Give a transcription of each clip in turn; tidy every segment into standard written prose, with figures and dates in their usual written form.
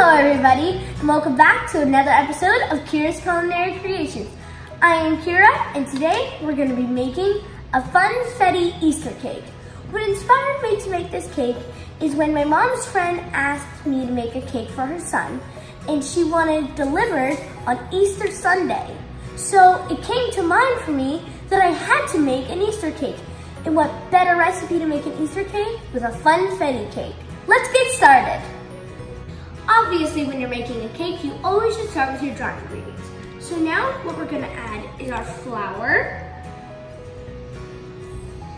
Hello everybody, and welcome back to another episode of Kira's Culinary Creations. I am Kira, and today we're going to be making a Funfetti Easter cake. What inspired me to make this cake is when my mom's friend asked me to make a cake for her son, and she wanted it delivered on Easter Sunday. So it came to mind for me that I had to make an Easter cake. And what better recipe to make an Easter cake with a Funfetti cake? Let's get started. Obviously, when you're making a cake, you always should start with your dry ingredients. So now what we're gonna add is our flour.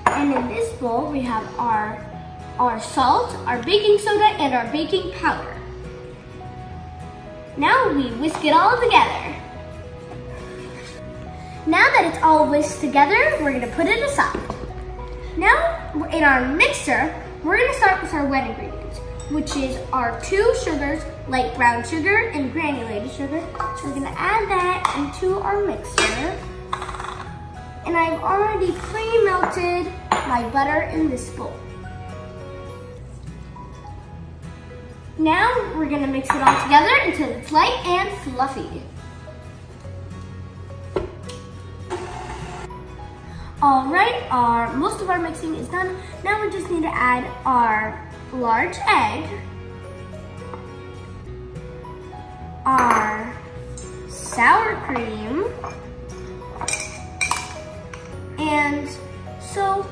And in this bowl, we have our salt, our baking soda, and our baking powder. Now we whisk it all together. Now that it's all whisked together, we're gonna put it aside. Now, in our mixer, we're gonna start with our wet ingredients, which is our 2 sugars, light brown sugar and granulated sugar. So we're gonna add that into our mixer. And I've already pre-melted my butter in this bowl. Now we're gonna mix it all together until it's light and fluffy. All right, most of our mixing is done. Now we just need to add our large egg, our sour cream, and so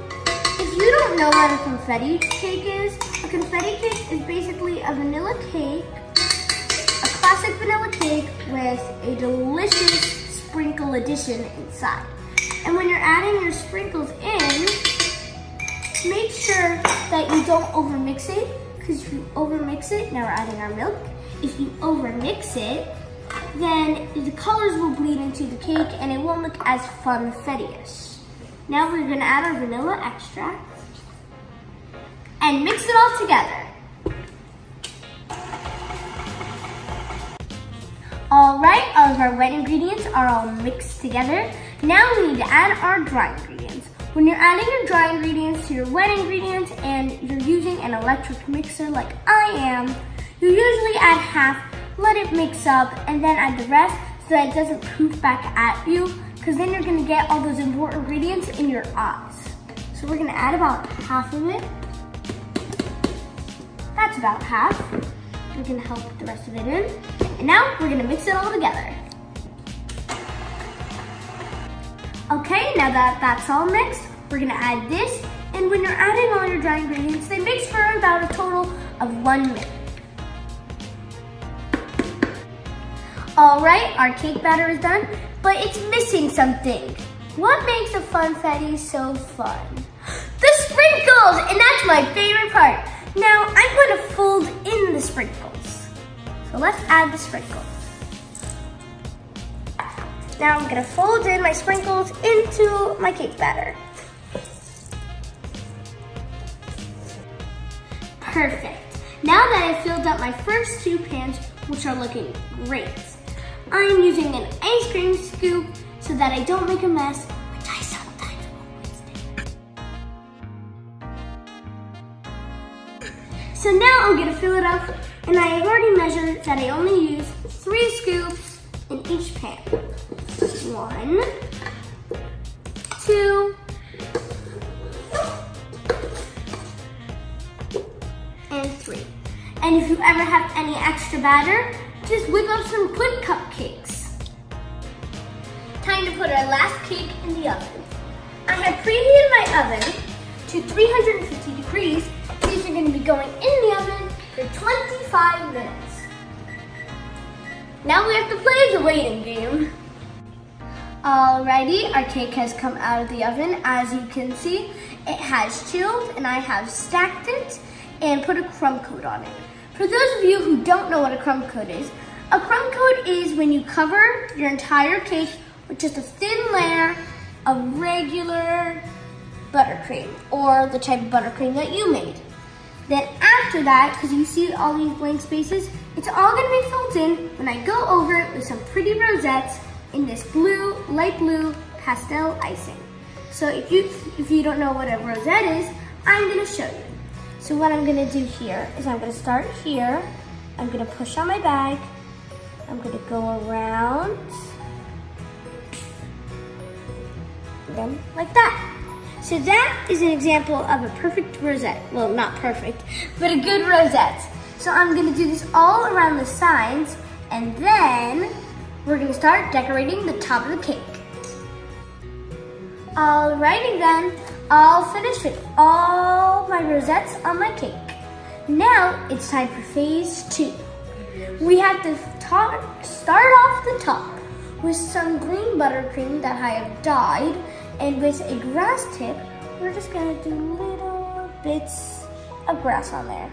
if you don't know what a confetti cake is, a confetti cake is basically a vanilla cake, a classic vanilla cake with a delicious sprinkle addition inside. And when you're adding your sprinkles in, make sure that you don't overmix it, because if you overmix it, now we're adding our milk. If you overmix it, then the colors will bleed into the cake and it won't look as funfetti-ish. Now we're gonna add our vanilla extract and mix it all together. All right, all of our wet ingredients are all mixed together. Now we need to add our dry ingredients. When you're adding your dry ingredients to your wet ingredients and you're using an electric mixer like I am, you usually add half, let it mix up, and then add the rest so that it doesn't poof back at you, because then you're gonna get all those important ingredients in your eyes. So we're gonna add about half of it. That's about half. We're gonna help the rest of it in. And now we're gonna mix it all together. Okay, now that that's all mixed, we're gonna add this. And when you're adding all your dry ingredients, they mix for about a total of 1 minute. All right, our cake batter is done, but it's missing something. What makes a funfetti so fun? The sprinkles, and that's my favorite part. Now I'm gonna fold in the sprinkles. So let's add the sprinkles. Now I'm gonna fold in my sprinkles into my cake batter. Perfect. Now that I've filled up my first 2 pans, which are looking great, I'm using an ice cream scoop so that I don't make a mess, which I sometimes always do. So now I'm gonna fill it up, and I have already measured that I only use 3 scoops in each pan. 1, 2, and 3. And if you ever have any extra batter, just whip up some quick cupcakes. Time to put our last cake in the oven. I have preheated my oven to 350 degrees. These are going to be going in the oven for 25 minutes. Now we have to play the waiting game. Alrighty, our cake has come out of the oven. As you can see, it has chilled, and I have stacked it and put a crumb coat on it. For those of you who don't know what a crumb coat is, a crumb coat is when you cover your entire cake with just a thin layer of regular buttercream, or the type of buttercream that you made. Then after that, because you see all these blank spaces, it's all gonna be filled in when I go over it with some pretty rosettes in this blue, light blue pastel icing. So if you don't know what a rosette is, I'm gonna show you. So what I'm gonna do here is I'm gonna start here I'm gonna push on my bag. I'm gonna go around. Then like that. So that is an example of a perfect rosette. Well, not perfect, but a good rosette. So I'm gonna do this all around the sides, and then we're gonna start decorating the top of the cake. Alrighty then, all finished with all my rosettes on my cake. Now it's time for phase 2. We have to start off the top with some green buttercream that I have dyed, and with a grass tip, we're just gonna do little bits of grass on there.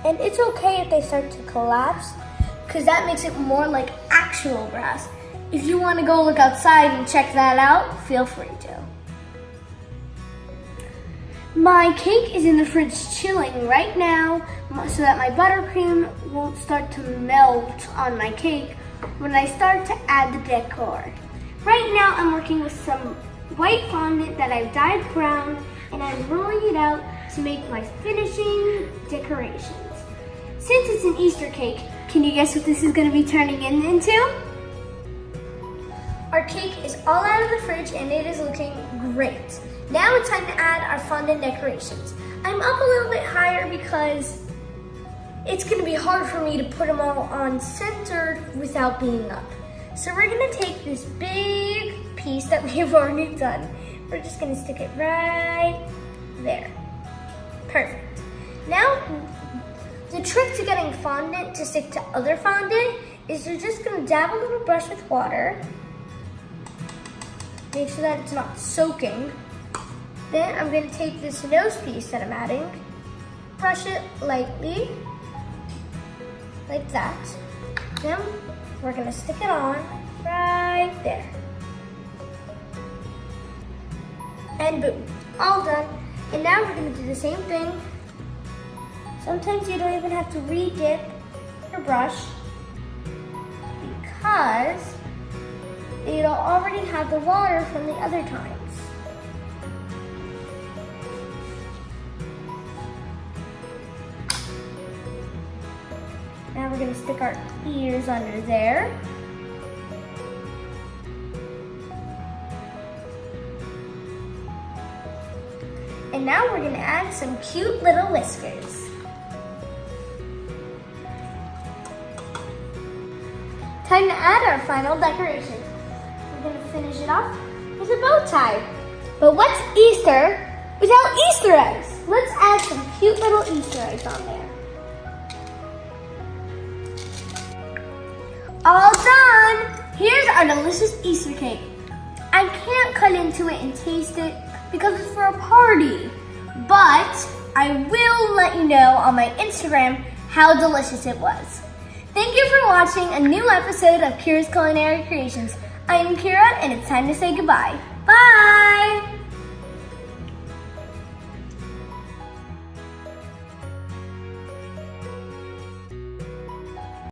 And it's okay if they start to collapse, because that makes it more like actual grass. If you want to go look outside and check that out, feel free to. My cake is in the fridge chilling right now so that my buttercream won't start to melt on my cake when I start to add the decor. Right now I'm working with some white fondant that I've dyed brown, and I'm rolling it out to make my finishing decorations. Since it's an Easter cake, can you guess what this is going to be turning into? Our cake is all out of the fridge and it is looking great. Now it's time to add our fondant decorations. I'm up a little bit higher because it's going to be hard for me to put them all on centered without being up. So we're going to take this big piece that we have already done. We're just going to stick it right there. Perfect. Now, the trick to getting fondant to stick to other fondant is you're just going to dab a little brush with water. Make sure that it's not soaking. Then I'm going to take this nose piece that I'm adding, brush it lightly, like that. Then we're going to stick it on right there. And boom, all done. And now we're going to do the same thing. Sometimes you don't even have to re-dip your brush because it'll already have the water from the other times. Now we're going to stick our ears under there. And now we're going to add some cute little whiskers. Time to add our final decoration. We're going to finish it off with a bow tie. But what's Easter without Easter eggs? Let's add some cute little Easter eggs on there. All done! Here's our delicious Easter cake. I can't cut into it and taste it because it's for a party, but I will let you know on my Instagram how delicious it was. Thank you for watching a new episode of Kira's Culinary Creations. I am Kira, and it's time to say goodbye. Bye!